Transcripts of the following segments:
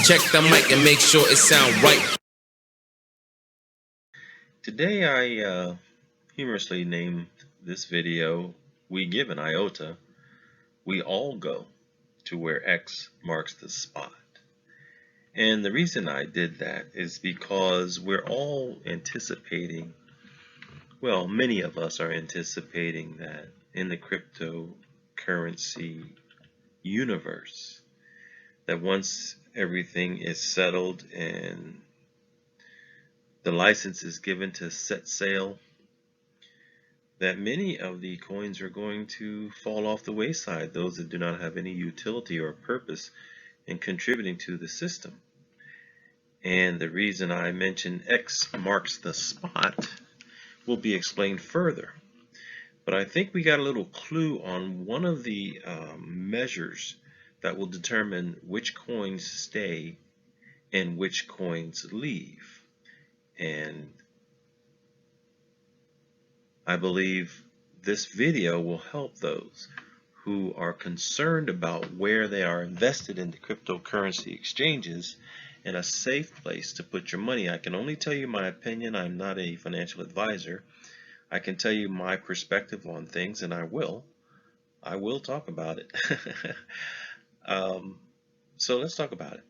Check the mic and make sure it sound right. Today I humorously named this video, We Give an Iota, We All Go to Where X Marks the Spot. And the reason I did that is because we're all anticipating, well, many of us are anticipating that in the cryptocurrency universe, that once everything is settled and the license is given to set sail, that many of the coins are going to fall off the wayside, those that do not have any utility or purpose in contributing to the system. And the reason I mention X marks the spot will be explained further. But I think we got a little clue on one of the measures that will determine which coins stay and which coins leave. And I believe this video will help those who are concerned about where they are invested in the cryptocurrency exchanges in a safe place to put your money. I can only tell you my opinion. I'm not a financial advisor. I can tell you my perspective on things, and I will talk about it. So let's talk about it.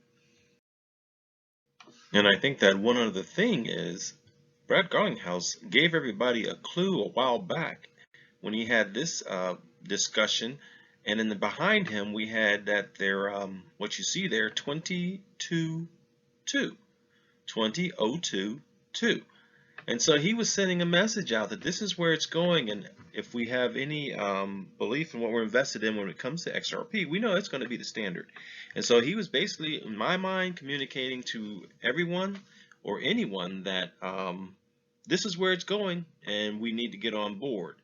And I think that one other thing is Brad Garlinghouse gave everybody a clue a while back when he had this discussion, and in the behind him we had that there, what you see there, 2002. And so he was sending a message out that this is where it's going, and if we have any belief in what we're invested in when it comes to XRP, we know it's going to be the standard. And so he was basically, in my mind, communicating to everyone or anyone that this is where it's going and we need to get on board.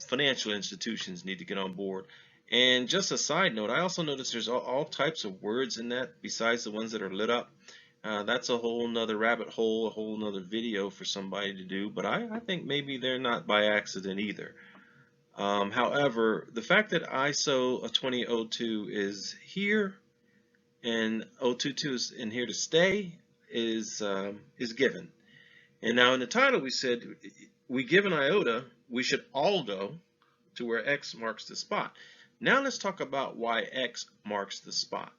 Financial institutions need to get on board. And just a side note, I also noticed there's all types of words in that besides the ones that are lit up. That's a whole nother rabbit hole, a whole nother video for somebody to do, but I think maybe they're not by accident either. However, the fact that ISO 2002 is here and 022 is in here to stay is given. And now in the title we said, we give an iota, we should all go to where X marks the spot. Now let's talk about why X marks the spot.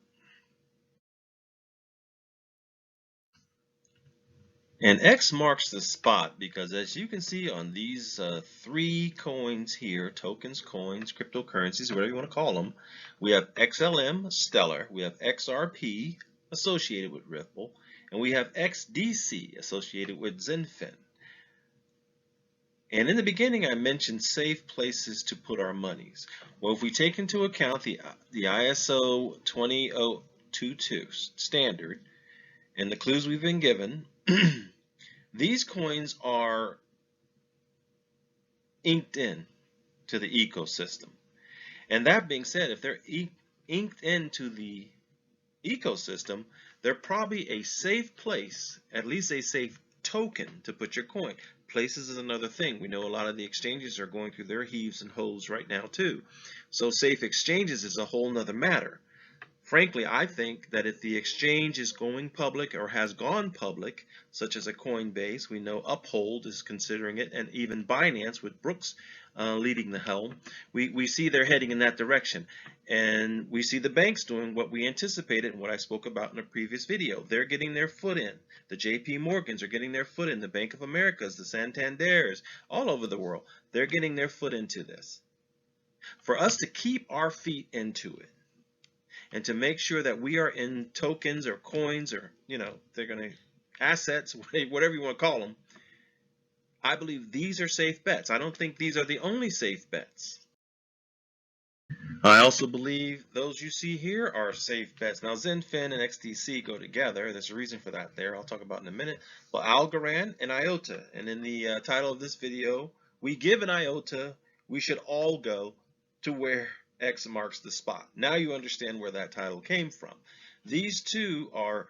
And X marks the spot because, as you can see on these three coins here, tokens, coins, cryptocurrencies, whatever you want to call them, we have XLM, Stellar, we have XRP, associated with Ripple, and we have XDC, associated with ZenFin. And in the beginning, I mentioned safe places to put our monies. Well, if we take into account the ISO 20022 standard and the clues we've been given, these coins are inked in to the ecosystem. And that being said, if they're inked into the ecosystem, they're probably a safe place, at least a safe token to put your coin. Places is another thing. We know a lot of the exchanges are going through their heaves and hoes right now too. So safe exchanges is a whole nother matter. Frankly, I think that if the exchange is going public or has gone public, such as a Coinbase, we know Uphold is considering it, and even Binance with Brooks leading the helm, we see they're heading in that direction. And we see the banks doing what we anticipated and what I spoke about in a previous video. They're getting their foot in. The JP Morgans are getting their foot in. The Bank of Americas, the Santanders, all over the world, they're getting their foot into this. For us to keep our feet into it, and to make sure that we are in tokens or coins or, they're going to assets, whatever you want to call them, I believe these are safe bets. I don't think these are the only safe bets. I also believe those you see here are safe bets. Now, ZenFin and XDC go together. There's a reason for that there. I'll talk about in a minute. But Algorand and IOTA. And in the title of this video, we give an IOTA, we should all go to where X marks the spot. Now you understand where that title came from. These two are,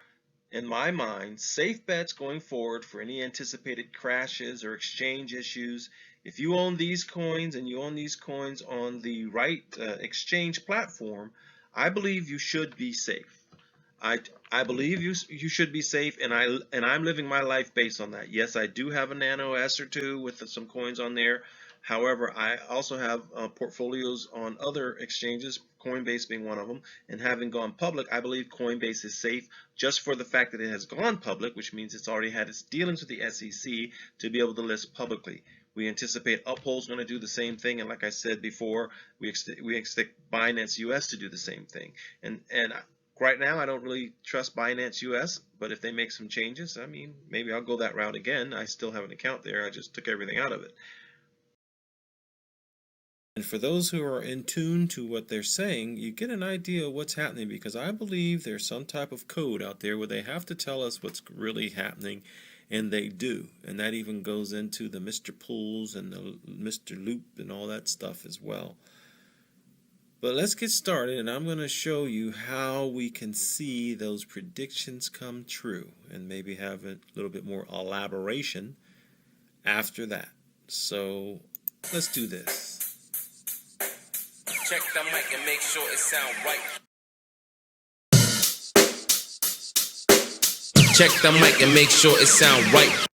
in my mind, safe bets going forward for any anticipated crashes or exchange issues. If you own these coins and you own these coins on the right exchange platform, I believe you should be safe. I believe you should be safe, and I'm living my life based on that. Yes, I do have a Nano S or two with some coins on there. However, I also have portfolios on other exchanges, Coinbase being one of them. And having gone public, I believe Coinbase is safe just for the fact that it has gone public, which means it's already had its dealings with the SEC to be able to list publicly. We anticipate Uphold's going to do the same thing, and like I said before, we expect Binance US to do the same thing. And right now, I don't really trust Binance US, but if they make some changes, I mean, maybe I'll go that route again. I still have an account there. I just took everything out of it. And for those who are in tune to what they're saying, you get an idea of what's happening, because I believe there's some type of code out there where they have to tell us what's really happening, and they do. And that even goes into the Mr. Pools and the Mr. Loop and all that stuff as well. But let's get started, and I'm going to show you how we can see those predictions come true, and maybe have a little bit more elaboration after that. So let's do this. Check the mic and make sure it sound right. Check the mic and make sure it sound right.